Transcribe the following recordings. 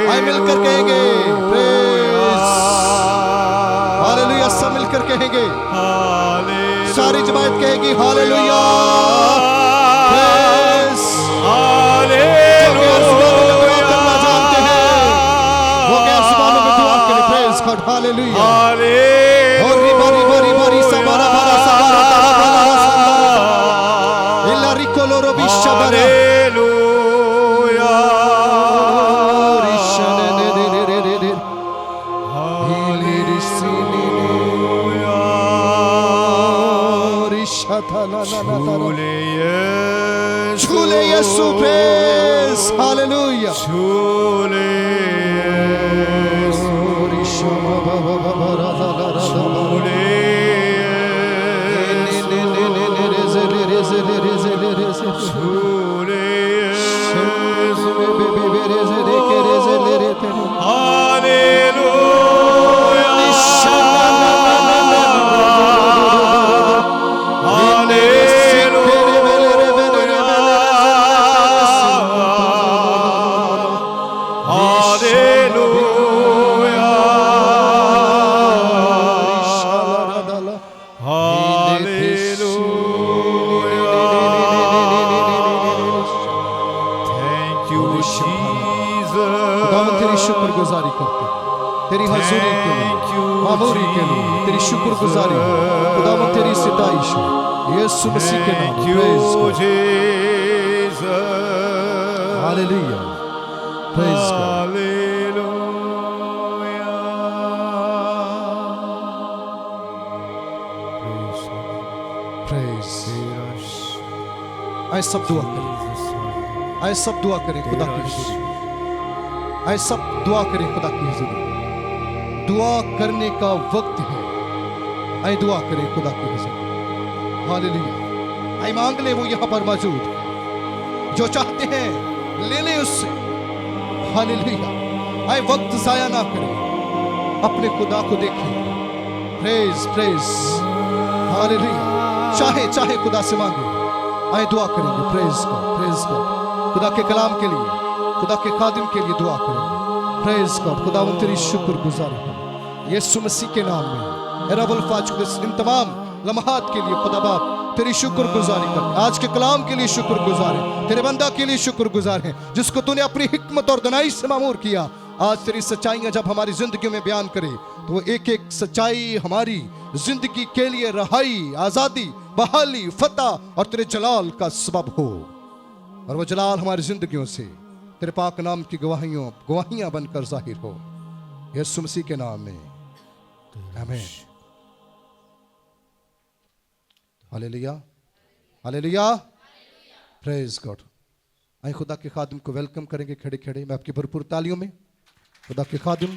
आए मिलकर कहेंगे प्रेज, हालेलुया। सब मिलकर कहेंगे, सारी जमात कहेगी हालेलुया, प्रेज, हालेलुया। करना जानते हैं वो क्या जुबानों में दुआ करें, प्रेज गॉड, हालेलुया। और रिबारी बारी बारी सबारा बारा सबारा बारा बारा इल्ला रिकोलो रोबी शबारा छूले यीशु, प्रेज, हालेलुया। छूले यीशु, शुक्रगुजारी करते हैं तेरी हजूरी के लिए, मामूरी के लिए तेरी शुक्रगुजारी, खुदावंद तेरी सिताइश यीशु मसीह के नाम में, हालेलुया, प्रेज गॉड, प्रेज। आए सब दुआ करें, आए सब दुआ करें खुदा की हुजूरी, आए सब दुआ करें खुदा की हुजूरी। दुआ करने का वक्त है, आए दुआ करें खुदा की हुजूरी, हालेलुया। आए मांग ले, वो यहाँ पर मौजूद है, जो चाहते हैं ले ले उससे, हालेलुया। आए वक्त जाया ना करें, अपने खुदा को देखें, प्रेज प्रेज, हालेलुया। चाहे चाहे खुदा से मांगे, आए दुआ करेंगे, प्रेज गॉड, प्रेज गॉड। खुदा के कलाम के लिए, खुदा के खादिम के लिए दुआ करेंगे, प्रेज गॉड। खुदावंद तेरी शुक्रगुजारी है यीशु मसीह के नाम में। रब अल फाज इन तमाम लम्हात के लिए खुदा बाप तेरी शुक्रगुजारी कर, आज के कलाम के लिए शुक्रगुजार है, तेरे बंदा के लिए शुक्रगुजार है जिसको तूने अपनी हिकमत और दनाई से मामूर किया। आज तेरी सच्चाइयां जब हमारी जिंदगी में बयान करे तो एक एक सच्चाई हमारी जिंदगी के लिए रहाई, आजादी, बहाली, फतह और तेरे जलाल का सबब हो, और वो जलाल हमारी जिंदगियों से तेरे पाक नाम की गवाहियां बनकर जाहिर हो, यीशु मसीह के नाम में, आमीन। Hallelujah, hallelujah, praise God. आइए खुदा के खादिम को वेलकम करेंगे खड़े खड़े, मैं आपकी भरपूर तालियों में खुदा के खादिम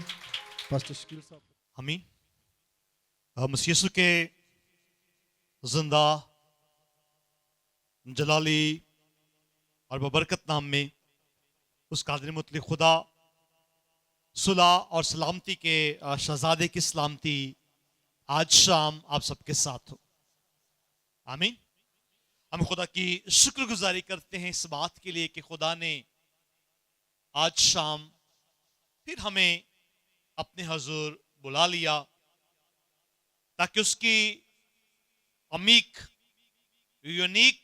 पास्टर शकील साहब। आमीन। मसीह यीशु के जिंदा जलाली और बबरकत नाम में उस कादिर मुतल्लिक़ खुदा सुलह और सलामती के शहजादे की सलामती आज शाम आप सबके साथ हो, आमीन। हम खुदा की शुक्रगुजारी करते हैं इस बात के लिए कि खुदा ने आज शाम फिर हमें अपने हुजूर बुला लिया ताकि उसकी अमीक यूनिक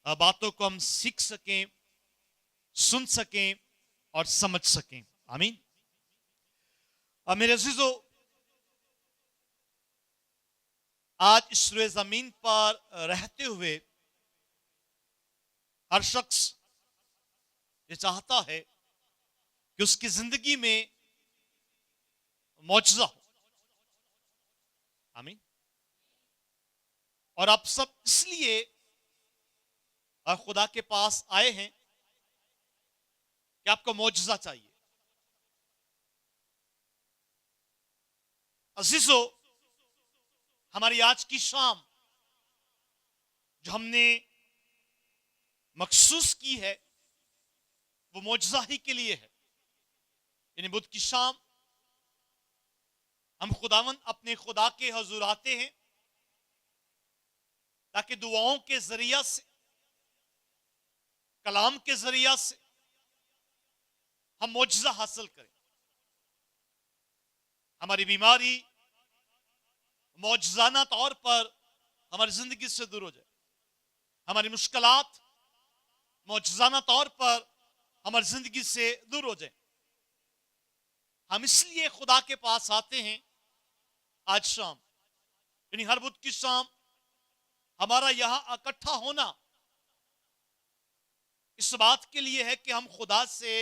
बातों को हम सीख सकें, सुन सकें और समझ सकें, आमीन। मेरे अजीजों, आज इस रुए जमीन पर रहते हुए हर शख्स ये चाहता है कि उसकी जिंदगी में मौजज़ा हो, आमीन। और आप सब इसलिए खुदा के पास आए हैं कि आपको मौजज़ा चाहिए। अजीजों, हमारी आज की शाम जो हमने मखसूस की है वो मौजज़ा ही के लिए है। यानी बुध की शाम हम खुदावंद अपने खुदा के हुजूर आते हैं ताकि दुआओं के जरिया से, कलाम के जरिया से हम मौजज़ा हासिल करें। हमारी बीमारी मौजज़ाना तौर पर हमारी जिंदगी से दूर हो जाए, हमारी मुश्किलात मौजज़ाना तौर पर हमारी जिंदगी से दूर हो जाए। हम इसलिए खुदा के पास आते हैं आज शाम, यानी हर बुध की शाम हमारा यहां इकट्ठा होना इस बात के लिए है कि हम खुदा से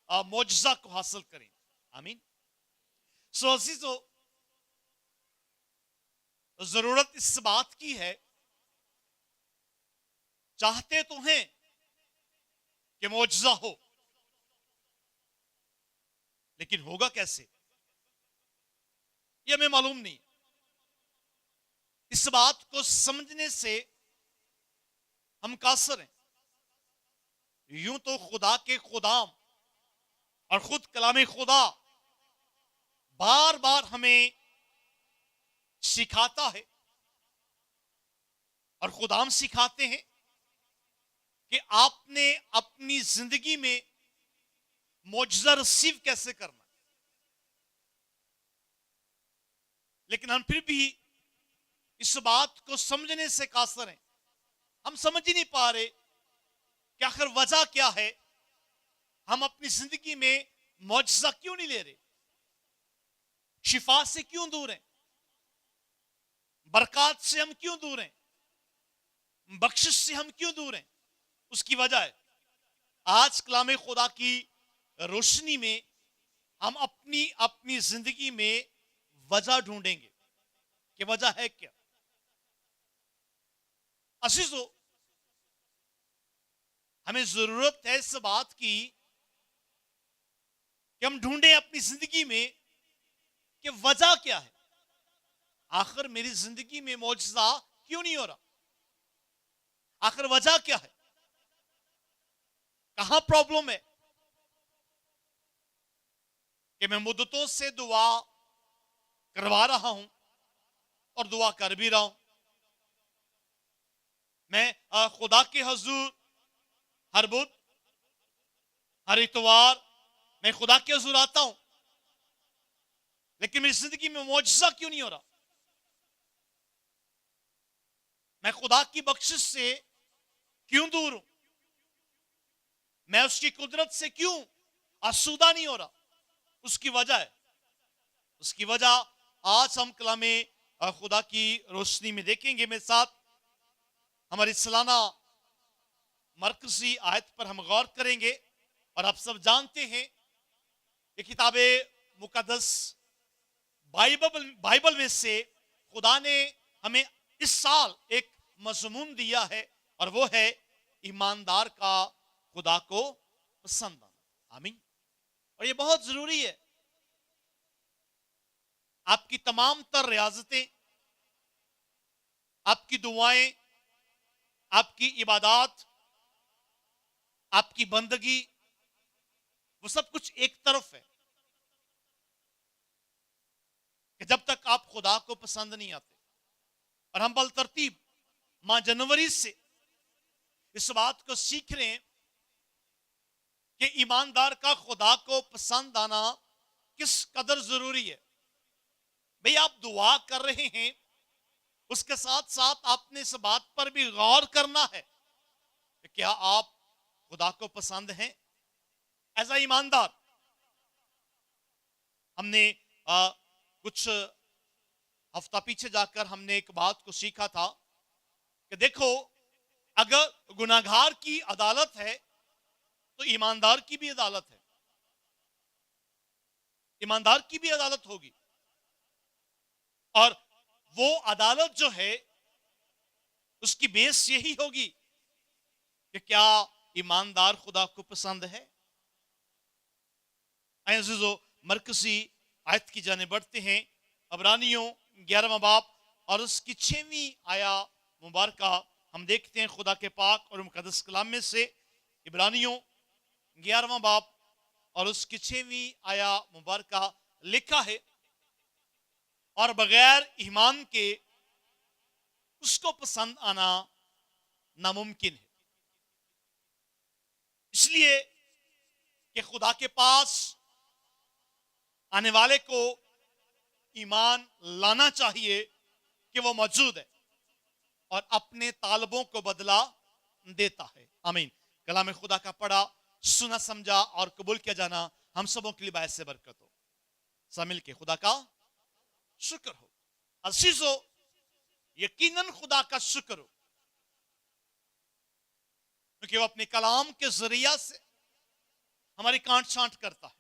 मौजज़ा को हासिल करें। आमीन। सो अजीजों, जरूरत इस बात की है, चाहते तो हैं कि मौजज़ा हो, लेकिन होगा कैसे यह हमें मालूम नहीं। इस बात को समझने से हम कासर हैं। यूं तो खुदा के खुदाम और खुद कलाम खुदा बार बार हमें सिखाता है और खुदाम सिखाते हैं कि आपने अपनी जिंदगी में मौजज़ा रिसीव कैसे करना। लेकिन हम फिर भी इस बात को समझने से कासर हैं। हम समझ ही नहीं पा रहे कि आखिर वजह क्या है, हम अपनी जिंदगी में मौजज़ा क्यों नहीं ले रहे, शिफा से क्यों दूर हैं, बरकत से हम क्यों दूर हैं, बख्शिश से हम क्यों दूर हैं। उसकी वजह है आज कलाम खुदा की रोशनी में हम अपनी अपनी जिंदगी में वजह ढूंढेंगे कि वजह है क्या। अजीजों, हमें जरूरत है इस बात की कि हम ढूंढें अपनी जिंदगी में कि वजह क्या है, आखिर मेरी जिंदगी में मौजज़ा क्यों नहीं हो रहा, आखिर वजह क्या है, कहां प्रॉब्लम है कि मैं मुद्दतों से दुआ करवा रहा हूं और दुआ कर भी रहा हूं। मैं खुदा के हजूर हर बुध, हर इतवार मैं खुदा के हजूर आता हूं, लेकिन मेरी जिंदगी में मौजज़ा क्यों नहीं हो रहा। मैं खुदा की बख्शिश से क्यों दूर हूं, मैं उसकी कुदरत से क्यों आसूदा नहीं हो रहा। उसकी वजह है, उसकी वजह आज हम कलामे खुदा की रोशनी में देखेंगे। मेरे साथ हमारी सालाना मरकजी आयत पर हम गौर करेंगे। और आप सब जानते हैं कि किताबे मुकद्दस बाइबल में से खुदा ने हमें इस साल एक मजमून दिया है, और वो है ईमानदार का खुदा को पसंद आना। आमीन। और ये बहुत जरूरी है। आपकी तमाम तर रियाजतें, आपकी दुआएं, आपकी इबादत, आपकी बंदगी, वो सब कुछ एक तरफ है कि जब तक आप खुदा को पसंद नहीं आते। और हम बल तरतीब माह जनवरी से इस बात को सीख रहे हैं कि ईमानदार का खुदा को पसंद आना किस कदर जरूरी है। भाई, आप दुआ कर रहे हैं, उसके साथ साथ आपने इस बात पर भी गौर करना है कि क्या आप खुदा को पसंद हैं एज अ ईमानदार। हमने कुछ हफ्ता पीछे जाकर हमने एक बात को सीखा था कि देखो, अगर गुनाहगार की अदालत है तो ईमानदार की भी अदालत है, ईमानदार की भी अदालत होगी। और वो अदालत जो है उसकी बेस यही होगी कि क्या ईमानदार खुदा को पसंद है। अज़ीज़ों, मरकजी आयत की जाने बढ़ते हैं। अबरानियों 11वां बाब और उसकी 6वीं आया मुबारक हम देखते हैं खुदा के पाक और मुकद्दस कलाम में से। इब्रानियों 11वां बाब और उसकी 6वीं आया मुबारक लिखा है, और बगैर ईमान के उसको पसंद आना नामुमकिन है। इसलिए कि खुदा के पास आने वाले को ईमान लाना चाहिए कि वो मौजूद है और अपने तालबों को बदला देता है। आमीन। कलाम खुदा का पढ़ा, सुना, समझा और कबूल किया जाना हम सबों के लिए बायस से बरकत हो। शामिल के खुदा का शुक्र हो। अजीजों, यकीनन खुदा का शुक्र हो, क्योंकि वो अपने कलाम के जरिया से हमारी कांट छांट करता है,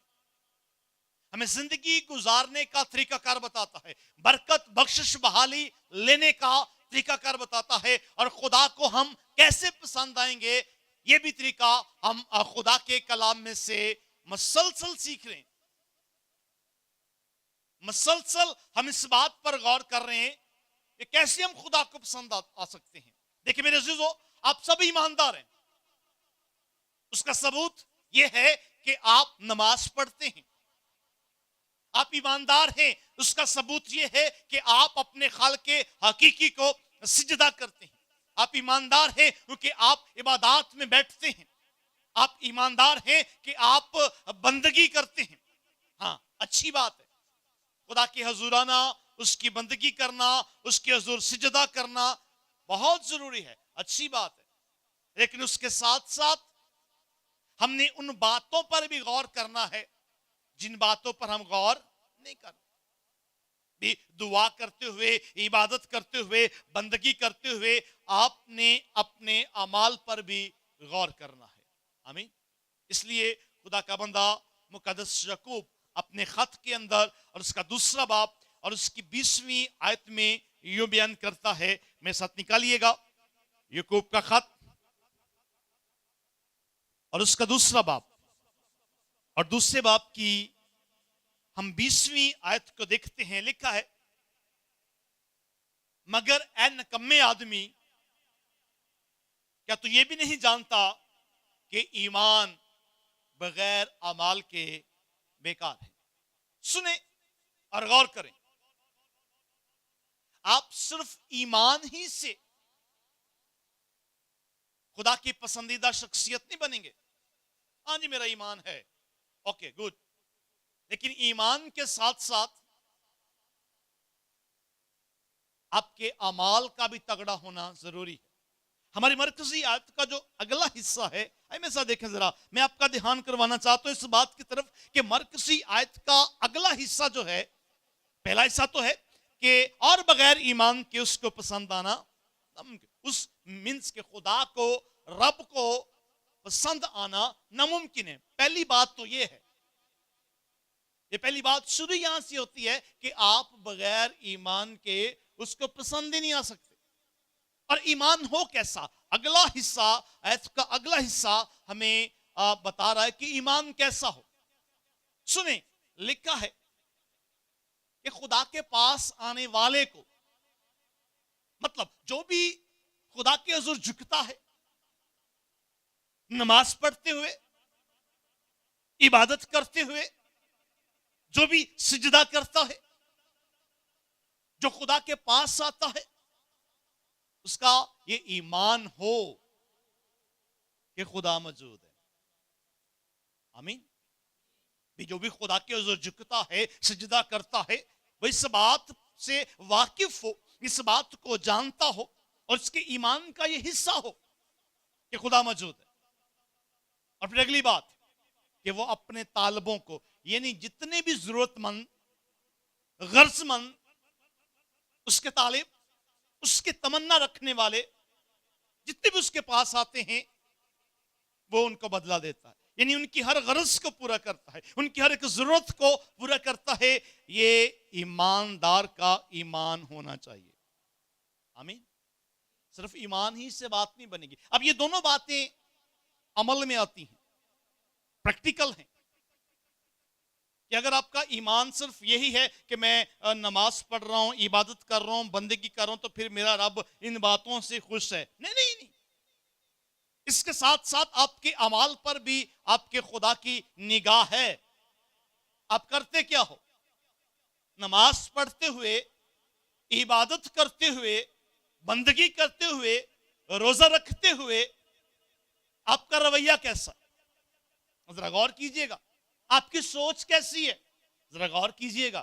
हमें जिंदगी गुजारने का तरीकाकार बताता है, बरकत, बख्शिश, बहाली लेने का तरीकाकार बताता है, और खुदा को हम कैसे पसंद आएंगे ये भी तरीका हम खुदा के कलाम में से मसलसल सीख रहे हैं। मसलसल हम इस बात पर गौर कर रहे हैं कि कैसे हम खुदा को पसंद आ सकते हैं। देखिए मेरे अजीजों, आप सब ईमानदार हैं, उसका सबूत यह है कि आप नमाज पढ़ते हैं। आप ईमानदार हैं, उसका सबूत यह है कि आप अपने खालिक हकीकी को सिजदा करते हैं। आप ईमानदार हैं क्योंकि आप इबादत में बैठते हैं। आप ईमानदार हैं कि आप बंदगी करते हैं। हाँ, अच्छी बात है, खुदा की हजूराना उसकी बंदगी करना, उसके हजूर सिजदा करना बहुत जरूरी है, अच्छी बात है। लेकिन उसके साथ साथ हमने उन बातों पर भी गौर करना है जिन बातों पर हम गौर नहीं करते। भी दुआ करते हुए, इबादत करते हुए, बंदगी करते हुए आपने अपने अमाल पर भी गौर करना है। आमीन। इसलिए खुदा का बंदा मुकद्दस याकूब अपने खत के अंदर और उसका दूसरा बाब और उसकी 20वीं आयत में यूं बयान करता है, मेरे साथ निकालिएगा, याकूब का खत और उसका दूसरा बाब, और दूसरे बाब की हम 20वीं आयत को देखते हैं। लिखा है, मगर ऐ नकम्मे आदमी, क्या तू ये भी नहीं जानता कि ईमान बगैर अमाल के बेकार है। सुने और गौर करें, आप सिर्फ ईमान ही से खुदा की पसंदीदा शख्सियत नहीं बनेंगे। हाँ जी, मेरा ईमान है, ओके गुड, लेकिन ईमान के साथ साथ आपके अमाल का भी तगड़ा होना जरूरी है। हमारी मरकजी आयत का जो अगला हिस्सा है, मेरे साथ देखें जरा, मैं आपका ध्यान करवाना चाहता हूं इस बात की तरफ कि मरकजी आयत का अगला हिस्सा जो है, पहला हिस्सा तो है कि और बगैर ईमान के उसको पसंद आना, उस मीन्स के खुदा को, रब को पसंद आना नामुमकिन है। पहली बात तो ये है, ये पहली बात शुरू यहां से होती है कि आप बगैर ईमान के उसको पसंद ही नहीं आ सकते। और ईमान हो कैसा, अगला हिस्सा, आयत का अगला हिस्सा हमें बता रहा है कि ईमान कैसा हो। सुने, लिखा है कि खुदा के पास आने वाले को, मतलब जो भी खुदा के हुजूर झुकता है, नमाज पढ़ते हुए, इबादत करते हुए, जो भी सिजदा करता है, जो खुदा के पास आता है, उसका ये ईमान हो कि खुदा मौजूद है। आमीन। जो भी खुदा के हुजूर झुकता है, सिजदा करता है, वो इस बात से वाकिफ हो, इस बात को जानता हो और इसके ईमान का ये हिस्सा हो कि खुदा मौजूद है। और फिर अगली बात कि वो अपने तालबों को, यानी जितने भी जरूरतमंद, गर्जमंद, उसके तालिब, उसके तमन्ना रखने वाले जितने भी उसके पास आते हैं, वो उनको बदला देता है, यानी उनकी हर गरज को पूरा करता है, उनकी हर एक जरूरत को पूरा करता है। ये ईमानदार का ईमान होना चाहिए। आमीन। सिर्फ ईमान ही से बात नहीं बनेगी। अब ये दोनों बातें अमल में आती हैं, प्रैक्टिकल हैं, कि अगर आपका ईमान सिर्फ यही है कि मैं नमाज पढ़ रहा हूं, इबादत कर रहा हूं, बंदगी कर रहा हूं, तो फिर मेरा रब इन बातों से खुश है, नहीं नहीं नहीं। इसके साथ साथ आपके अमाल पर भी आपके खुदा की निगाह है। आप करते क्या हो? नमाज पढ़ते हुए, इबादत करते हुए, बंदगी करते हुए, रोजा रखते हुए आपका रवैया कैसा है? जरा गौर कीजिएगा। आपकी सोच कैसी है? जरा गौर कीजिएगा।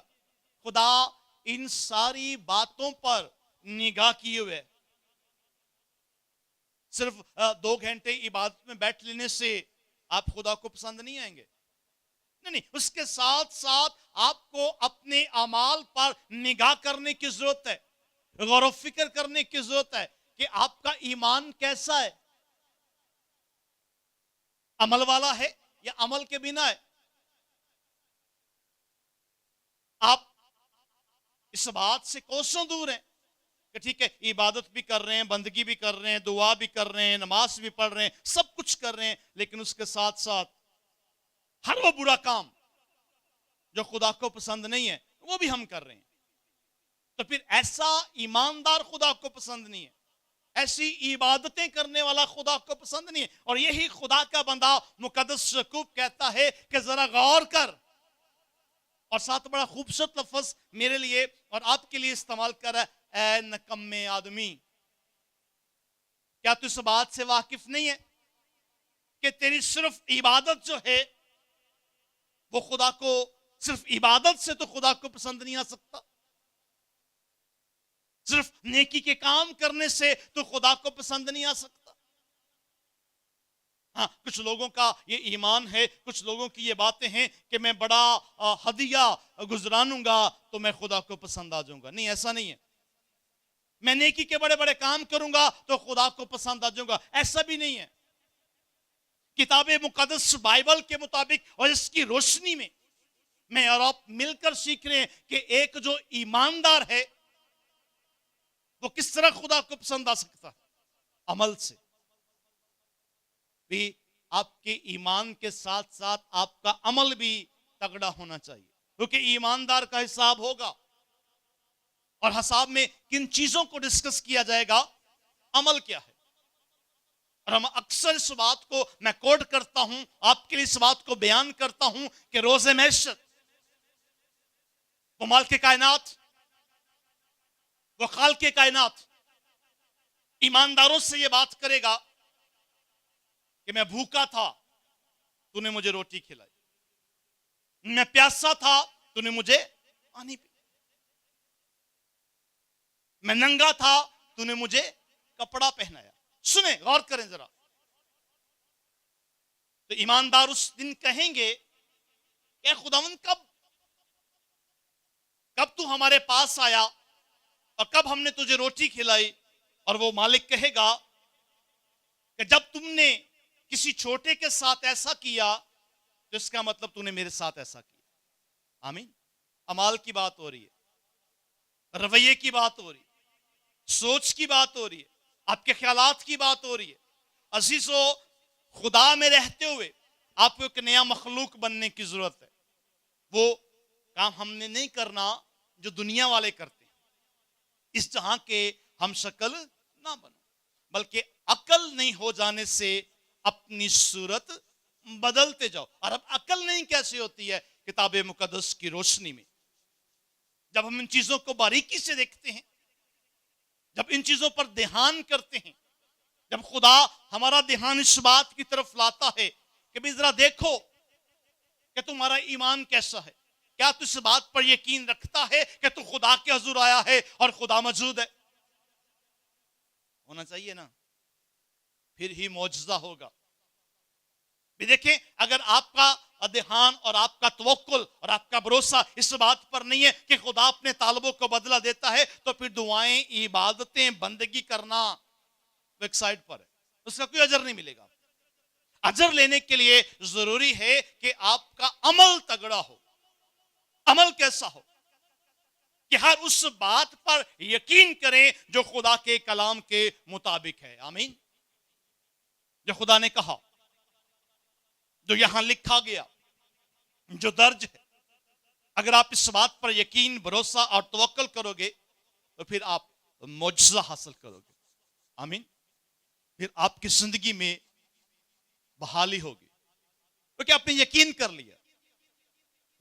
खुदा इन सारी बातों पर निगाह किए हुए है। सिर्फ 2 घंटे इबादत में बैठ लेने से आप खुदा को पसंद नहीं आएंगे। नहीं, उसके साथ साथ आपको अपने अमाल पर निगाह करने की जरूरत है, गौर फिक्र करने की जरूरत है कि आपका ईमान कैसा है, अमल वाला है या अमल के बिना है। आप इस बात से कोसों दूर हैं कि ठीक है, इबादत भी कर रहे हैं, बंदगी भी कर रहे हैं, दुआ भी कर रहे हैं, नमाज भी पढ़ रहे हैं, सब कुछ कर रहे हैं, लेकिन उसके साथ साथ हर वो बुरा काम जो खुदा को पसंद नहीं है वो भी हम कर रहे हैं। तो फिर ऐसा ईमानदार खुदा को पसंद नहीं है, ऐसी इबादतें करने वाला खुदा को पसंद नहीं है। और यही खुदा का बंदा मुकद्दस याकूब कहता है कि जरा गौर कर, और साथ बड़ा खूबसूरत लफ्ज मेरे लिए और आपके लिए इस्तेमाल कर रहा है, ए नकम्मे आदमी, क्या तू इस बात से वाकिफ नहीं है कि तेरी सिर्फ इबादत जो है वो खुदा को, सिर्फ इबादत से तो खुदा को पसंद नहीं आ सकता, सिर्फ नेकी के काम करने से तो खुदा को पसंद नहीं आ सकता। हाँ, कुछ लोगों का ये ईमान है, कुछ लोगों की ये बातें हैं कि मैं बड़ा हदिया गुजरानूंगा तो मैं खुदा को पसंद आ जाऊंगा। नहीं, ऐसा नहीं है। मैं नेकी के बड़े बड़े काम करूंगा तो खुदा को पसंद आ जाऊंगा, ऐसा भी नहीं है। किताब मुकद्दस बाइबल के मुताबिक और इसकी रोशनी में मैं और आप मिलकर सीख रहे हैं कि एक जो ईमानदार है वो किस तरह खुदा को पसंद आ सकता है। अमल से भी आपके ईमान के साथ साथ आपका अमल भी तगड़ा होना चाहिए, क्योंकि ईमानदार का हिसाब होगा। और हिसाब में किन चीजों को डिस्कस किया जाएगा? अमल क्या है। और हम अक्सर इस बात को मैं कोट करता हूं, आपके लिए इस बात को बयान करता हूं कि रोज़े महशर, वो मालिक कायनात, वो खालिक कायनात ईमानदारों से ये बात करेगा कि मैं भूखा था, तूने मुझे रोटी खिलाई, मैं प्यासा था, तूने मुझे पानी पिलाया, मैं नंगा था, तूने मुझे कपड़ा पहनाया। सुने, गौर करें जरा। तो ईमानदार उस दिन कहेंगे कि खुदावंद कब तू हमारे पास आया और कब हमने तुझे रोटी खिलाई? और वो मालिक कहेगा कि जब तुमने किसी छोटे के साथ ऐसा किया तो इसका मतलब तूने मेरे साथ ऐसा किया। आमीन। अमाल की बात हो रही है, रवैये की बात हो रही है, सोच की बात हो रही है, आपके ख्यालात की बात हो रही है। अजीजो, खुदा में रहते हुए आपको एक नया मखलूक बनने की जरूरत है। वो काम हमने नहीं करना जो दुनिया वाले करते हैं। इस जहां के हम शक्ल ना बनो, बल्कि अकल नहीं हो जाने से अपनी सूरत बदलते जाओ। और अब अकल नहीं कैसे होती है? किताब मुकद्दस की रोशनी में जब हम इन चीजों को बारीकी से देखते हैं, जब इन चीजों पर ध्यान करते हैं, जब खुदा हमारा ध्यान इस बात की तरफ लाता है कि भाई जरा देखो कि तुम्हारा ईमान कैसा है, क्या तू इस बात पर यकीन रखता है कि तू खुदा के हुजूर आया है और खुदा मौजूद है? होना चाहिए ना, फिर ही मौजज़ा होगा। भी देखें, अगर आपका ध्यान और आपका तवक्कुल और आपका भरोसा इस बात पर नहीं है कि खुदा अपने तालबों को बदला देता है, तो फिर दुआएं, इबादतें, बंदगी करना एक साइड पर है, उसका कोई अजर नहीं मिलेगा। अजर लेने के लिए जरूरी है कि आपका अमल तगड़ा हो। अमल कैसा हो? कि हर उस बात पर यकीन करें जो खुदा के कलाम के मुताबिक है। आमीन। जो खुदा ने कहा, जो यहां लिखा गया, जो दर्ज है, अगर आप इस बात पर यकीन, भरोसा और तवक्कुल करोगे तो फिर आप मौजज़ा हासिल करोगे। आमीन। फिर आपकी जिंदगी में बहाली होगी, क्योंकि आपने यकीन कर लिया।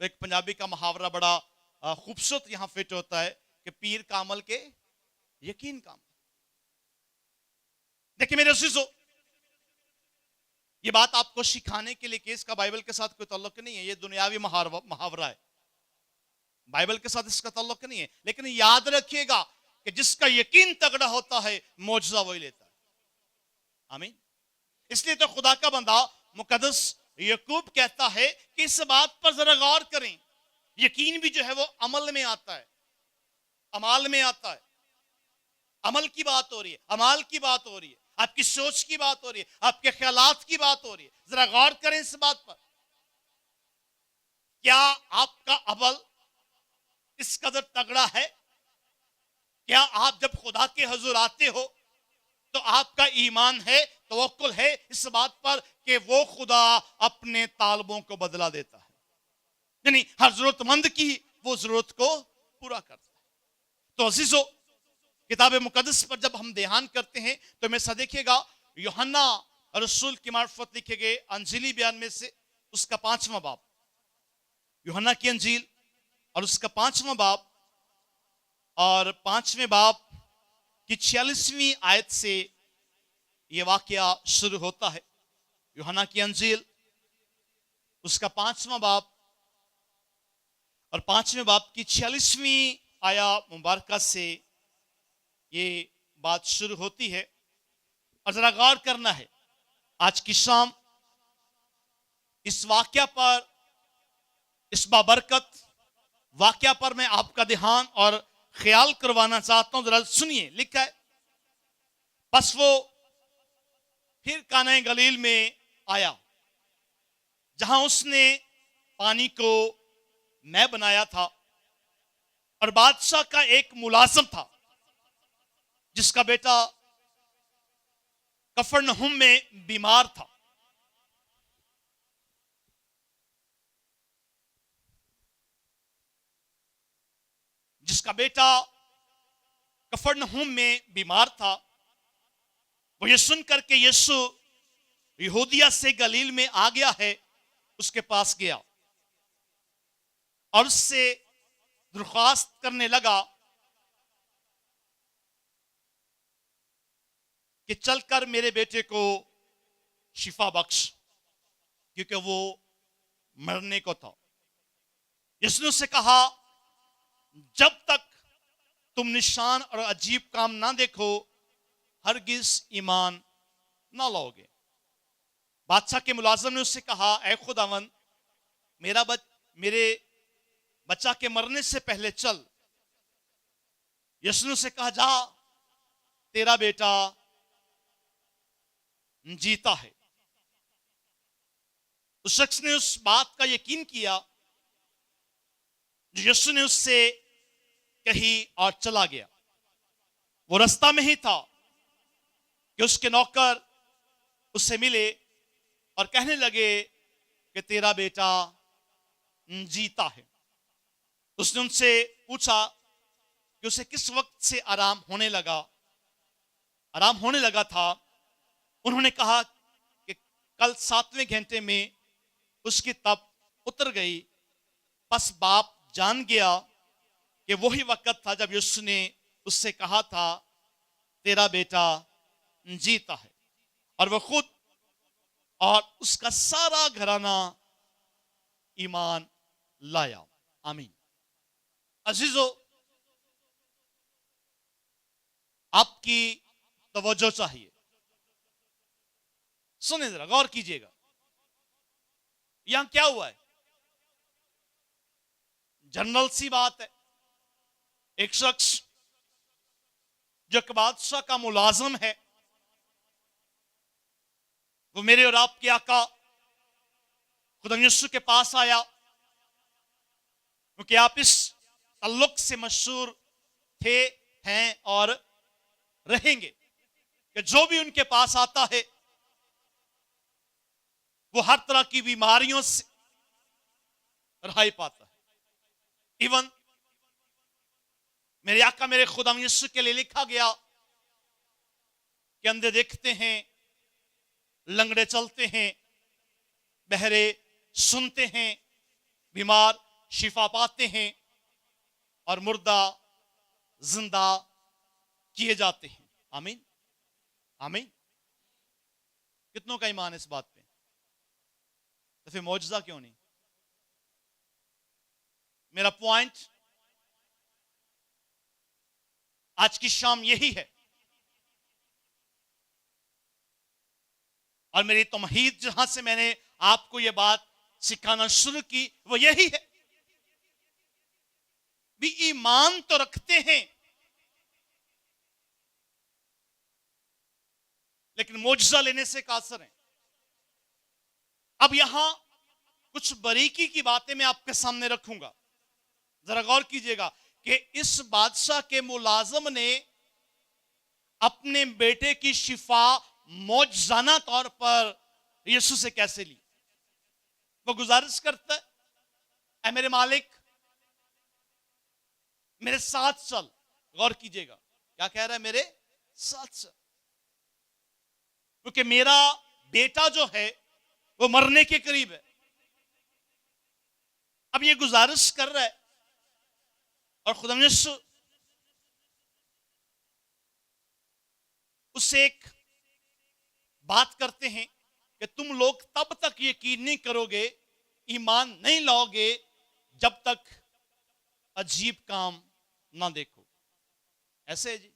तो एक पंजाबी का मुहावरा बड़ा खूबसूरत यहां फिट होता है कि पीर का अमल के यकीन का अमल। देखिए मेरे अजीजों, ये बात आपको सिखाने के लिए कि इसका बाइबल के साथ कोई ताल्लुक नहीं है, ये दुनियावी मुहावरा है, बाइबल के साथ इसका ताल्लुक नहीं है। लेकिन याद रखिएगा कि जिसका यकीन तगड़ा होता है मौजज़ा वही लेता है। आमीन। इसलिए तो खुदा का बंदा मुकद्दस याकूब कहता है कि इस बात पर जरा गौर करें, यकीन भी जो है वो अमल में आता है, अमाल में आता है। अमल की बात हो रही है, अमाल की बात हो रही है, आपकी सोच की बात हो रही है, आपके ख्यालात की बात हो रही है। जरा गौर करें इस बात पर, क्या आपका अमल इस कदर तगड़ा है? क्या आप जब खुदा के हुजूर आते हो तो आपका ईमान है, तवक्कुल है इस बात पर कि वो खुदा अपने तालबों को बदला देता है, यानी हर जरूरतमंद की वो जरूरत को पूरा करता है। तो अजीजों, किताब मुकद्दस पर जब हम ध्यान करते हैं तो हमेशा देखिएगा यूहन्ना रसूल की मार्फत लिखे गए अंजीली बयान में से उसका 5वां बाब, यूहन्ना की अंजील और उसका 5वां बाब और 5वें बाब की 46वीं आयत से यह वाकया शुरू होता है। यूहन्ना की अंजील उसका 5वां बाब और 5वें बाब की 46वीं आया मुबारका से ये बात शुरू होती है। और जरा गौर करना है, आज की शाम इस वाकया पर, इस बाबरकत वाकया पर मैं आपका ध्यान और ख्याल करवाना चाहता हूं। जरा सुनिए, लिखा है, बस वो फिर काना गलील में आया जहां उसने पानी को मैं बनाया था, और बादशाह का एक मुलाजिम था जिसका बेटा कफरनहुम में बीमार था। जिसका बेटा कफरनहुम में बीमार था, वो ये सुनकर के यीशु यहूदिया से गलील में आ गया है, उसके पास गया और उससे दरख्वास्त करने लगा कि चलकर मेरे बेटे को शिफा बख्श, क्योंकि वो मरने को था। यीशु ने उससे कहा, जब तक तुम निशान और अजीब काम ना देखो हरगिज ईमान ना लाओगे। बादशाह के मुलाजिम ने उससे कहा, ऐ खुदावन, मेरे बच्चा के मरने से पहले चल। यीशु ने उससे कहा, जा, तेरा बेटा जीता है। उस शख्स ने उस बात का यकीन किया जो यीशु ने उससे कही और चला गया। वो रास्ता में ही था कि उसके नौकर उससे मिले और कहने लगे कि तेरा बेटा जीता है। उसने उनसे पूछा कि उसे किस वक्त से आराम होने लगा था। उन्होंने कहा कि कल 7वें घंटे में उसकी तप उतर गई। बस बाप जान गया कि वही वक्त था जब यीशु ने उससे कहा था, तेरा बेटा जीता है। और वह खुद और उसका सारा घराना ईमान लाया। आमीन। अजीजों, आपकी तवज्जो चाहिए, सुने, जरा गौर कीजिएगा। यहां क्या हुआ है? जनरल सी बात है, एक शख्स जो कि बादशाह का मुलाजिम है, वो मेरे और आपके आका खुदा यीशु के पास आया, क्योंकि आप इस ताल्लुक से मशहूर थे, हैं और रहेंगे कि जो भी उनके पास आता है वो हर तरह की बीमारियों से रहाई पाता है। इवन मेरे आका मेरे खुदा यीशु के लिए लिखा गया कि अंधे देखते हैं, लंगड़े चलते हैं, बहरे सुनते हैं, बीमार शिफा पाते हैं और मुर्दा जिंदा किए जाते हैं। आमीन, आमीन। कितनों का ईमान है इस बात पे? तो फिर मौजज़ा क्यों नहीं? मेरा पॉइंट आज की शाम यही है, और मेरी तमहीद जहां से मैंने आपको यह बात सिखाना शुरू की वो यही है भी ईमान तो रखते हैं, लेकिन मौजज़ा लेने से कासर है। अब यहां कुछ बारीकी की बातें मैं आपके सामने रखूंगा, जरा गौर कीजिएगा कि इस बादशाह के मुलाजम ने अपने बेटे की शिफा मौजज़ाना तौर पर यीशु से कैसे ली। वो गुजारिश करता है, ऐ मेरे मालिक मेरे साथ चल। गौर कीजिएगा क्या कह रहा है, मेरे साथ चल, क्योंकि मेरा बेटा जो है वो मरने के करीब है। अब ये गुजारिश कर रहा है और खुदा यीशु उससे एक बात करते हैं कि तुम लोग तब तक यकीन नहीं करोगे, ईमान नहीं लाओगे, जब तक अजीब काम ना देखो। ऐसे है जी।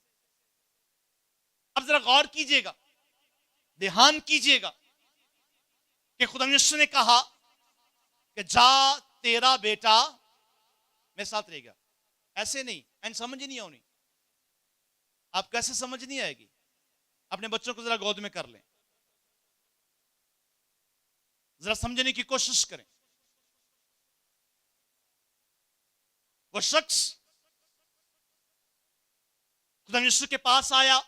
अब जरा गौर कीजिएगा, ध्यान कीजिएगा कि खुदा यीशु ने कहा कि जा तेरा बेटा मेरे साथ रहेगा। ऐसे नहीं, एंड समझ ही नहीं आनी। आप कैसे समझ नहीं आएगी? अपने बच्चों को जरा गोद में कर लें, जरा समझने की कोशिश करें। वो शख्स खुदा यीशु के पास आया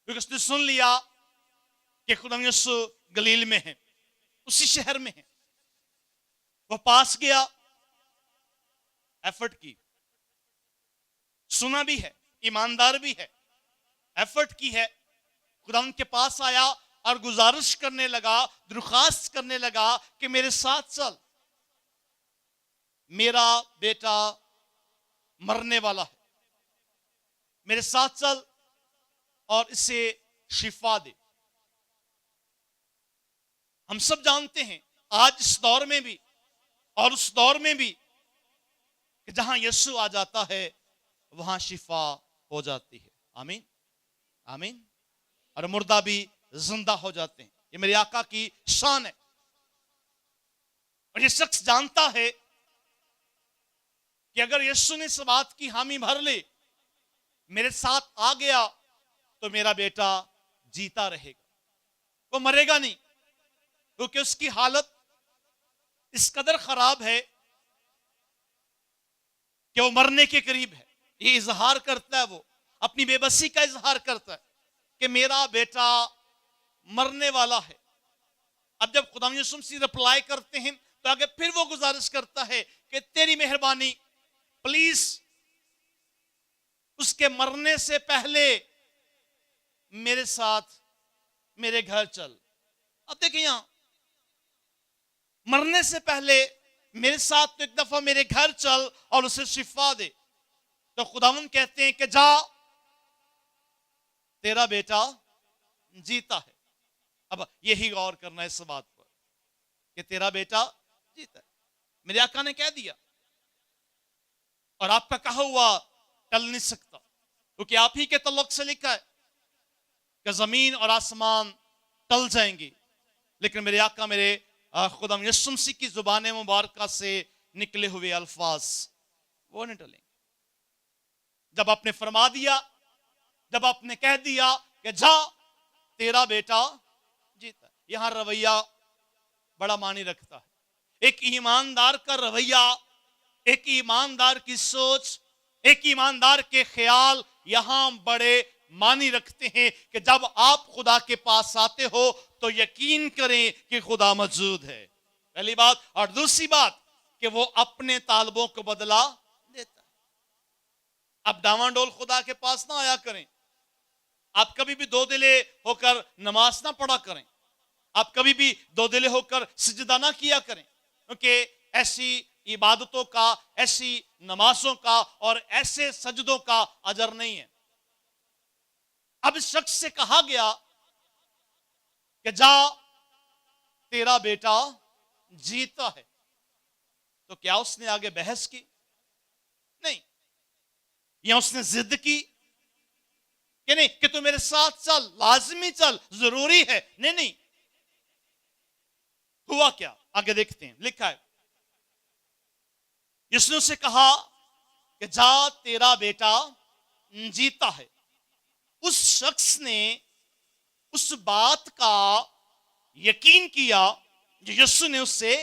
क्योंकि उसने सुन लिया कि खुदा यीशु गलील में है, उसी शहर में है। वो पास गया, एफर्ट की, सुना भी है, ईमानदार भी है, एफर्ट की है। खुदा उनके पास आया और गुजारिश करने लगा, दरख्वास्त करने लगा कि मेरे साथ चल, मेरा बेटा मरने वाला है, मेरे साथ चल और इसे शिफा दे। हम सब जानते हैं आज इस दौर में भी और उस दौर में भी कि जहां यीशु आ जाता है वहां शिफा हो जाती है। आमीन आमीन। और मुर्दा भी जिंदा हो जाते हैं। ये मेरे आका की शान है। और ये शख्स जानता है कि अगर यीशु ने इस बात की हामी भर ली, मेरे साथ आ गया, तो मेरा बेटा जीता रहेगा, वो मरेगा नहीं, क्योंकि उसकी हालत इस कदर खराब है कि वो मरने के करीब है। ये इजहार करता है, वो अपनी बेबसी का इजहार करता है कि मेरा बेटा मरने वाला है। अब जब खुदा यीशु मसीह रिप्लाई करते हैं तो आगे फिर वो गुजारिश करता है कि तेरी मेहरबानी, प्लीज उसके मरने से पहले मेरे साथ मेरे घर चल। अब देखिए यहां मरने से पहले मेरे साथ तो एक दफा मेरे घर चल और उसे शिफा दे। तो खुदावंद कहते हैं कि जा तेरा बेटा जीता है। अब यही गौर करना है इस बात पर कि तेरा बेटा जीता है। मेरे आका ने कह दिया और आपका कहा हुआ टल नहीं सकता, क्योंकि आप ही के तल्लुक से लिखा है कि जमीन और आसमान टल जाएंगी, लेकिन मेरे आका मेरे खुदा यीशु मसीह की जुबान मुबारक से निकले हुए अल्फाज वो नहीं टलेंगे। जब आपने फरमा दिया, जब आपने कह दिया कि जा तेरा बेटा जीता, यहां रवैया बड़ा मानी रखता है। एक ईमानदार का रवैया, एक ईमानदार की सोच, एक ईमानदार के ख्याल यहां बड़े मानी रखते हैं कि जब आप खुदा के पास आते हो तो यकीन करें कि खुदा मौजूद है, पहली बात। और दूसरी बात कि वो अपने तालबों को बदला देता है। अब डावाडोल खुदा के पास ना आया करें। आप कभी भी दो दिले होकर नमाज ना पढ़ा करें। आप कभी भी दो दिले होकर सिजदा ना किया करें, क्योंकि ऐसी इबादतों का, ऐसी नमाजों का और ऐसे सजदों का अजर नहीं है। अब इस शख्स से कहा गया कि जा तेरा बेटा जीता है, तो क्या उसने आगे बहस की? नहीं। या उसने जिद की कि नहीं कि तू मेरे साथ चल, लाजमी चल, जरूरी है? नहीं नहीं। हुआ क्या आगे देखते हैं। लिखा है यीशु से कहा कि जा तेरा बेटा जीता है। उस शख्स ने उस बात का यकीन किया जो यीशु ने उससे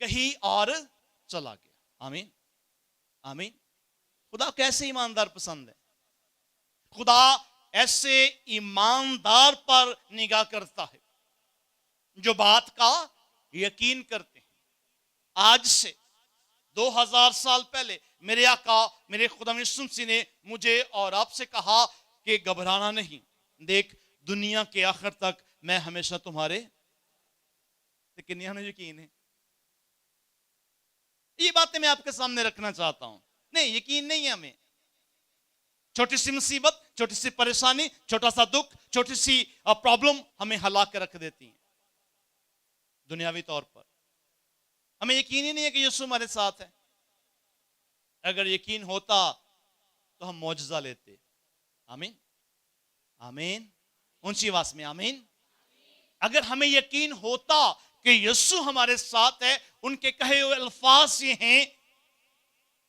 कही और चला गया। आमीन आमीन। खुदा कैसे ईमानदार पसंद है। खुदा ऐसे ईमानदार पर निगाह करता है जो बात का यकीन करते हैं। आज से 2000 साल पहले मेरे आका मेरे खुदा यीशु मसीह ने मुझे और आपसे कहा कि घबराना नहीं, देख दुनिया के आखिर तक मैं हमेशा तुम्हारे। लेकिन हमें यकीन है, ये बातें मैं आपके सामने रखना चाहता हूं। नहीं, यकीन नहीं है हमें। छोटी सी मुसीबत, छोटी सी परेशानी, छोटा सा दुख, छोटी सी प्रॉब्लम हमें हिला के रख देती है। दुनियावी तौर पर हमें यकीन ही नहीं है कि यीशु हमारे साथ है। अगर यकीन होता तो हम मौजज़ा लेते। आमीन आमीन। ऊंची आवाज में आमीन। अगर हमें यकीन होता कि यीशु हमारे साथ है, उनके कहे हुए अल्फाज ये हैं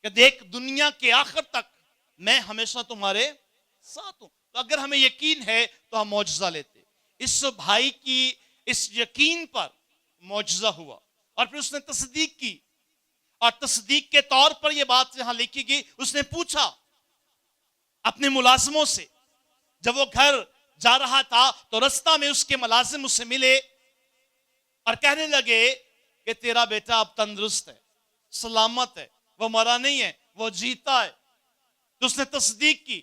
कि देख दुनिया के आखिर तक मैं हमेशा तुम्हारे साथ हूं, तो अगर हमें यकीन है तो हम मौजज़ा लेते। इस भाई की इस यकीन पर मौजज़ा हुआ और फिर उसने तस्दीक की, और तस्दीक के तौर पर यह बात यहां लिखी गई। उसने पूछा अपने मुलाजिमों से, जब वो घर जा रहा था तो रास्ता में उसके मुलाजिम उससे मिले और कहने लगे कि तेरा बेटा अब तंदुरुस्त है, सलामत है, वो मरा नहीं है, वो जीता है। तो उसने तस्दीक की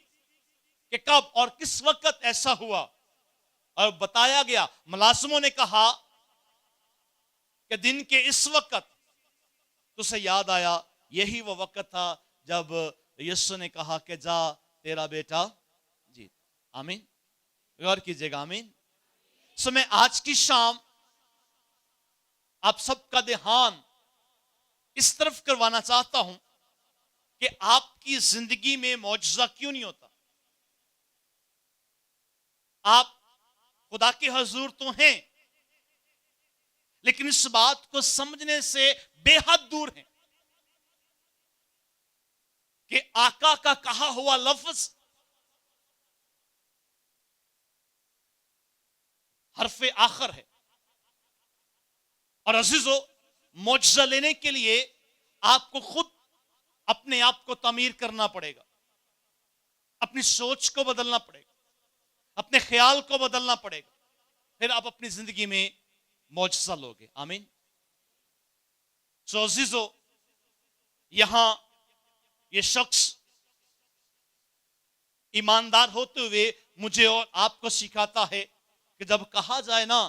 कि कब और किस वक्त ऐसा हुआ, और बताया गया। मुलाजिमों ने कहा कि दिन के इस वक्त तो उसे याद आया, यही वो वक्त था जब यीशु ने कहा कि जा तेरा बेटा जीत। आमीन। गौर कीजिएगा। आमीन। सो मैं आज की शाम आप सबका ध्यान इस तरफ करवाना चाहता हूं कि आपकी जिंदगी में मौजज़ा क्यों नहीं होता। आप खुदा के हजूर तो हैं, लेकिन इस बात को समझने से बेहद दूर हैं कि आका का कहा हुआ लफ्ज हरफे आखिर है। और अजीजो, मौजज़ा लेने के लिए आपको खुद अपने आप को तमीर करना पड़ेगा, अपनी सोच को बदलना पड़ेगा, अपने ख्याल को बदलना पड़ेगा, फिर आप अपनी जिंदगी में मौजज़ा लोगे। आमीन। सो अजीजो, यहां ये शख्स ईमानदार होते हुए मुझे और आपको सिखाता है कि जब कहा जाए ना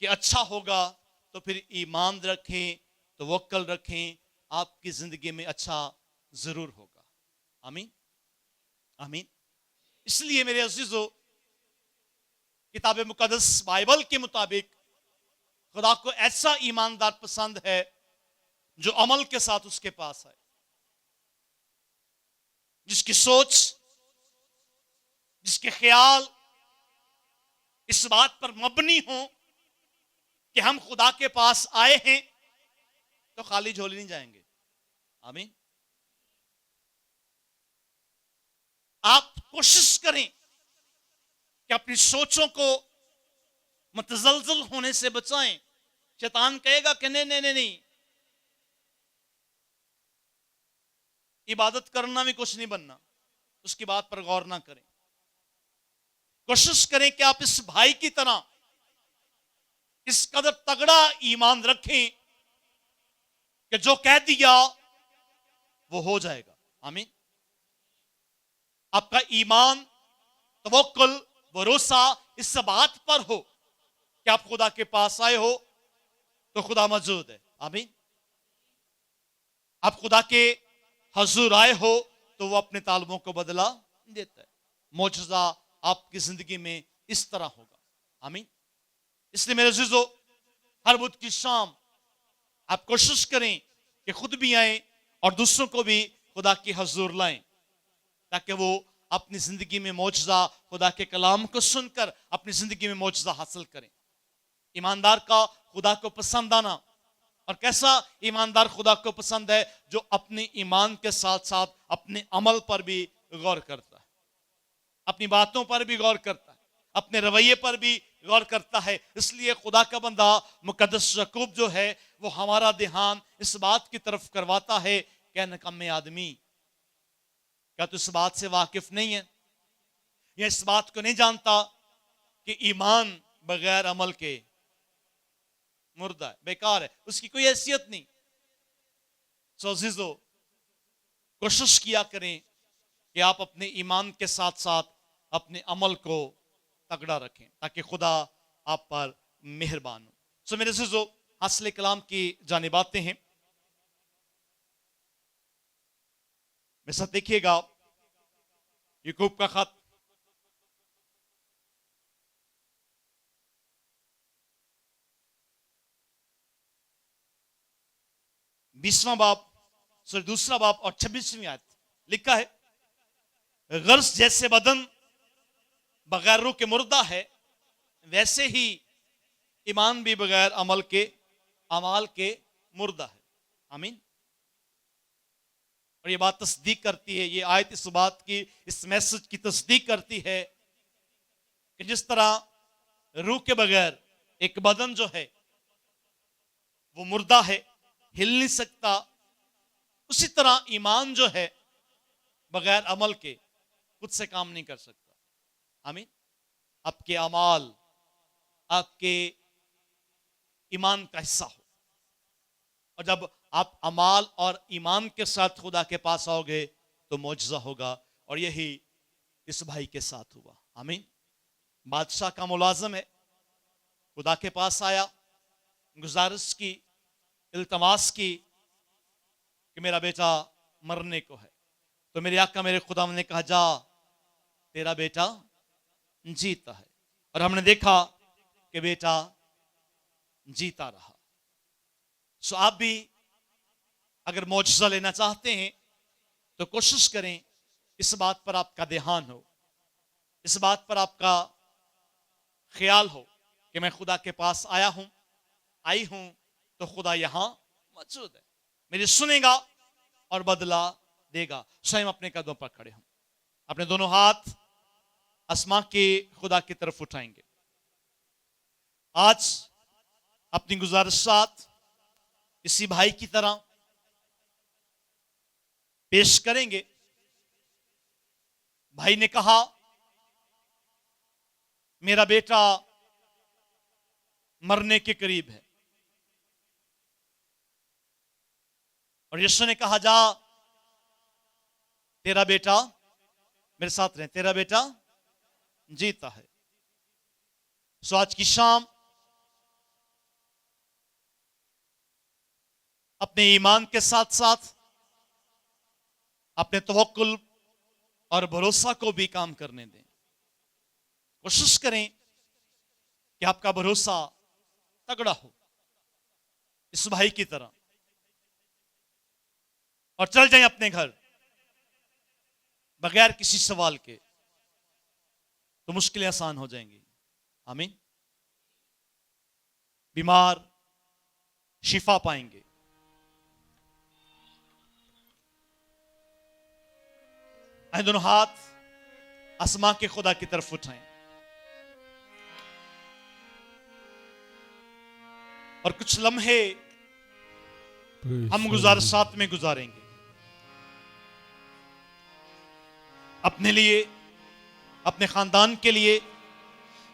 कि अच्छा होगा, तो फिर ईमान रखें, तवक्कल रखें, आपकी जिंदगी में अच्छा जरूर होगा। आमीन आमीन। इसलिए मेरे अजीजों, किताब मुकद्दस बाइबल के मुताबिक खुदा को ऐसा ईमानदार पसंद है जो अमल के साथ उसके पास है, जिसकी सोच, जिसके ख्याल इस बात पर मबनी हो कि हम खुदा के पास आए हैं तो खाली झोली नहीं जाएंगे। आमीन। आप कोशिश करें कि अपनी सोचों को मुतजलजल होने से बचाएं। शैतान कहेगा कि नहीं नहीं नहीं नहीं, इबादत करना भी कुछ नहीं बनना, उसकी बात पर गौर ना करें। कोशिश करें कि आप इस भाई की तरह इस कदर तगड़ा ईमान रखें कि जो कह दिया वो हो जाएगा। आमीन। आपका ईमान, तवक्कुल, भरोसा इस बात पर हो कि आप खुदा के पास आए हो तो खुदा मौजूद है। आमीन। आप खुदा के हजूर आए हो तो वो अपने तालबों को बदला देता है। मौजज़ा आपकी जिंदगी में इस तरह होगा। आमीन। इसलिए मेरे अजीजों, हर बुध की शाम आप कोशिश करें कि खुद भी आए और दूसरों को भी खुदा की हजूर लाएं, ताकि वो अपनी जिंदगी में मौजज़ा खुदा के कलाम को सुनकर अपनी जिंदगी में मौजज़ा हासिल करें। ईमानदार का खुदा को पसंद आना, और कैसा ईमानदार खुदा को पसंद है, जो अपने ईमान के साथ साथ अपने अमल पर भी गौर करता है, अपनी बातों पर भी गौर करता है, अपने रवैये पर भी गौर करता है। इसलिए खुदा का बंदा मुकद्दस याकूब जो है, वो हमारा ध्यान इस बात की तरफ करवाता है कि निकम्मे आदमी, क्या तू इस बात से वाकिफ नहीं है, या इस बात को नहीं जानता कि ईमान बगैर अमल के मुर्दा है, बेकार है, उसकी कोई हैसियत नहीं। सो अजीजों, कोशिश किया करें कि आप अपने ईमान के साथ साथ अपने अमल को तगड़ा रखें, ताकि खुदा आप पर मेहरबान हो। सो मेरे अजीजों, हासिल कलाम की जानिब आते हैं। मेरे साथ देखिएगा याकूब का खत, दूसरा बाब और 26वीं आयत लिखा है, गर्ज जैसे बदन बगैर रूह के मुर्दा है, वैसे ही ईमान भी बगैर अमाल के मुर्दा है। आमीन। और ये बात तस्दीक करती है, ये आयत इस बात की, इस मैसेज की तस्दीक करती है कि जिस तरह रूह के बगैर एक बदन जो है वो मुर्दा है, हिल नहीं सकता, उसी तरह ईमान जो है बगैर अमल के खुद से काम नहीं कर सकता। आमीन। आपके अमाल आपके ईमान का हिस्सा हो, और जब आप अमाल और ईमान के साथ खुदा के पास आओगे तो मौजज़ा होगा, और यही इस भाई के साथ हुआ। आमीन। बादशाह का मुलाजिम है, खुदा के पास आया, गुजारिश की, इल्तमास की कि मेरा बेटा मरने को है। तो मेरे आका मेरे खुदा ने कहा, जा तेरा बेटा जीता है। और हमने देखा कि बेटा जीता रहा। सो आप भी अगर मौजज़ा लेना चाहते हैं तो कोशिश करें इस बात पर आपका ध्यान हो, इस बात पर आपका ख्याल हो कि मैं खुदा के पास आया हूं, आई हूं, तो खुदा यहां मौजूद है, मेरी सुनेगा और बदला देगा। स्वयं अपने कदमों पर खड़े हों, अपने दोनों हाथ आसमां के खुदा की तरफ उठाएंगे। आज अपनी गुजारिशात इसी भाई की तरह पेश करेंगे। भाई ने कहा, मेरा बेटा मरने के करीब है, और यीशु ने कहा, जा तेरा बेटा, मेरे साथ रहे, तेरा बेटा जीता है। सो आज की शाम अपने ईमान के साथ साथ अपने तवक्कुल और भरोसा को भी काम करने दें। कोशिश करें कि आपका भरोसा तगड़ा हो इस भाई की तरह, और चल जाएं अपने घर बगैर किसी सवाल के, तो मुश्किलें आसान हो जाएंगी। आमीन। बीमार शिफा पाएंगे। आए दोनों हाथ आसमां के खुदा की तरफ उठाएं, और कुछ लम्हे हम गुजारिशात में गुजारेंगे। अपने लिए, अपने खानदान के लिए,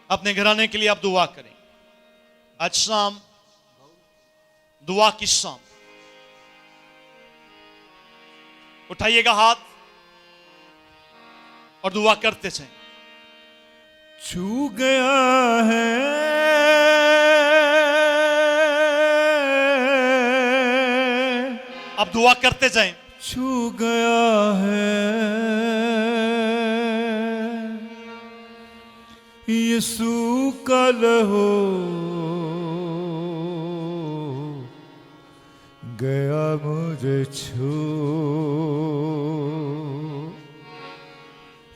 अपने घराने के लिए आप दुआ करें। आज शाम दुआ की शाम, उठाइएगा हाथ और दुआ करते जाएं। छू गया है आप दुआ करते जाएं। छू गया है यीशु का लहू गया मुझे छू,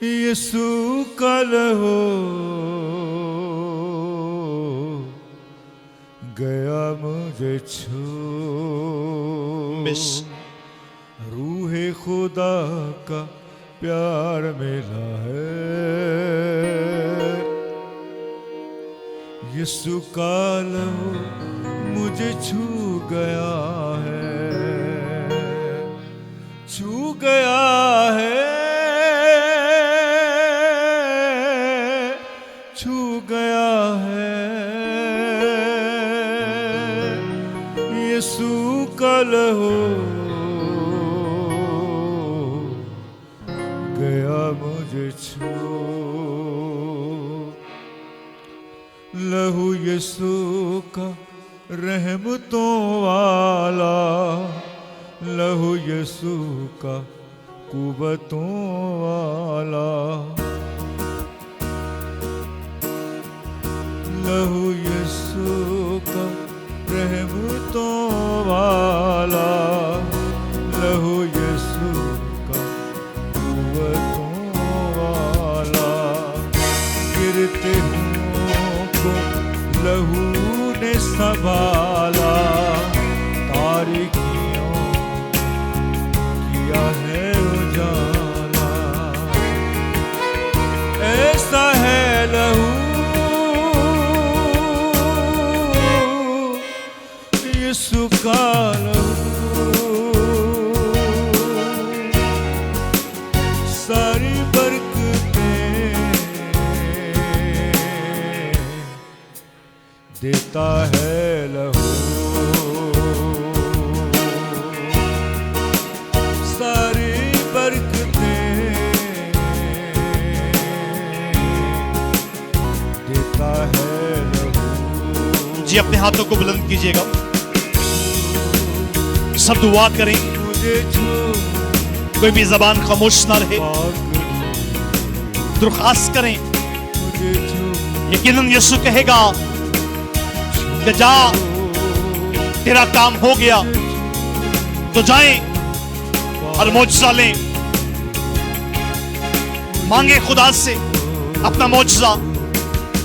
यीशु का लहू गया मुझे छू। रूहे खुदा का प्यार मिला है, यीशु का लहू मुझे छू गया है, छू गया है, छू गया है। यीशु का लहू गया मुझे छू, लहू यीशु का रहमतों वाला, लहू यीशु का कुव्वतों वाला, लहू यीशु का रहमतों वाला, लहू यीशु का कुव्वतों वाला। गिरते को लहू ने संभाला, तारीकियों किया है उजाला, ऐसा है लहू यीशु का लहू। सारी बरकतें देता है लहू, सारी बरकतें देता है लहू। जी अपने हाथों को बुलंद कीजिएगा, सब दुआ करें, कोई भी जबान खामोश ना रहे, दरख्वास्त करें। यकीनन यीशु कहेगा कि जा तेरा काम हो गया, तो जाएं और मौजज़ा लें। मांगे खुदा से अपना मौजज़ा,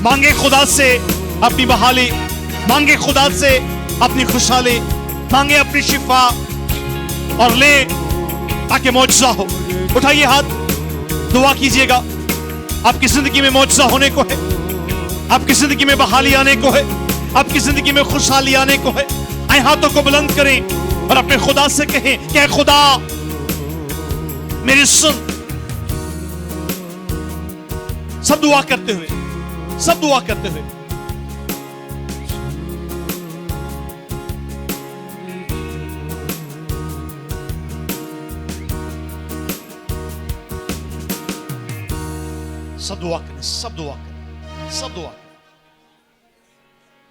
मांगे खुदा से अपनी बहाली, मांगे खुदा से अपनी खुशहाली, मांगे अपनी शिफा और ले ताकि मौजज़ा हो। उठाइए हाथ, दुआ कीजिएगा। आपकी जिंदगी में मौजज़ा होने को है, आपकी जिंदगी में बहाली आने को है, आपकी जिंदगी में खुशहाली आने को है। आए हाथों को बुलंद करें और अपने खुदा से कहें कि खुदा मेरी सुन। सब दुआ करते हुए, सब दुआ करते हुए सब दुआ करें, सब दुआ करें, सब दुआ करें।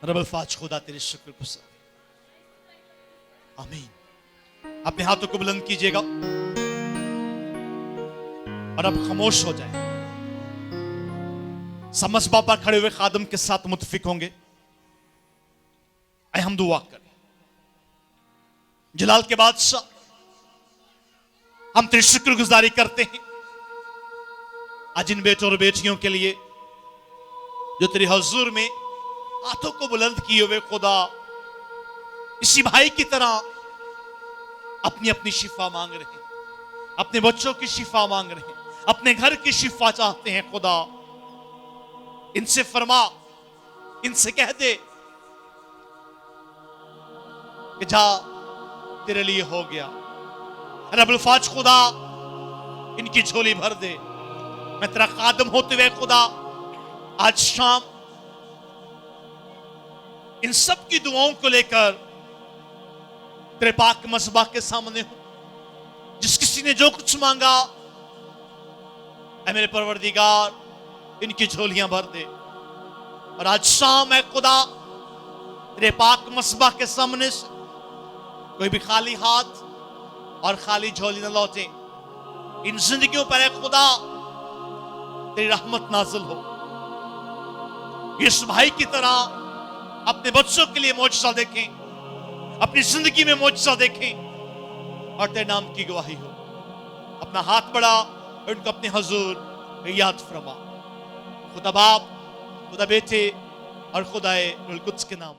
रब अल्फाज खुदा तेरे शुक्र गुज़ार, आमीन। अपने हाथों को बुलंद कीजिएगा और अब खामोश हो जाए। समझबा पर खड़े हुए खादम के साथ मुतफिक होंगे। आए हम दुआ करें। जलाल के बादशाह, हम तेरी शुक्रगुजारी करते हैं आज इन बेटों और बेटियों के लिए जो तेरे हुजूर में हाथों को बुलंद किए हुए खुदा इसी भाई की तरह अपनी अपनी शिफा मांग रहे हैं, अपने बच्चों की शिफा मांग रहे हैं, अपने घर की शिफा चाहते हैं। खुदा इनसे फरमा, इनसे कह दे कि जा तेरे लिए हो गया। रब अल्फाज खुदा इनकी झोली भर दे। मैं तेरा खादम होते हुए खुदा आज शाम इन सब की दुआओं को लेकर तेरे पाक मसबा के सामने हूं। जिस किसी ने जो कुछ मांगा, ऐ मेरे परवरदिगार इनकी झोलियां भर दे। और आज शाम है खुदा तेरे पाक मसबा के सामने से कोई भी खाली हाथ और खाली झोली न लौटे। इन जिंदगियों पर है खुदा तेरी रहमत नाज़िल हो, इस भाई की तरह अपने बच्चों के लिए मौजज़ा देखें, अपनी जिंदगी में मौजज़ा देखें और तेरे नाम की गवाही हो। अपना हाथ बढ़ा और उनको अपने हुजूर याद फरमा। खुदा बाप, खुदा बेटे और खुदाए रुल कुद्स के नाम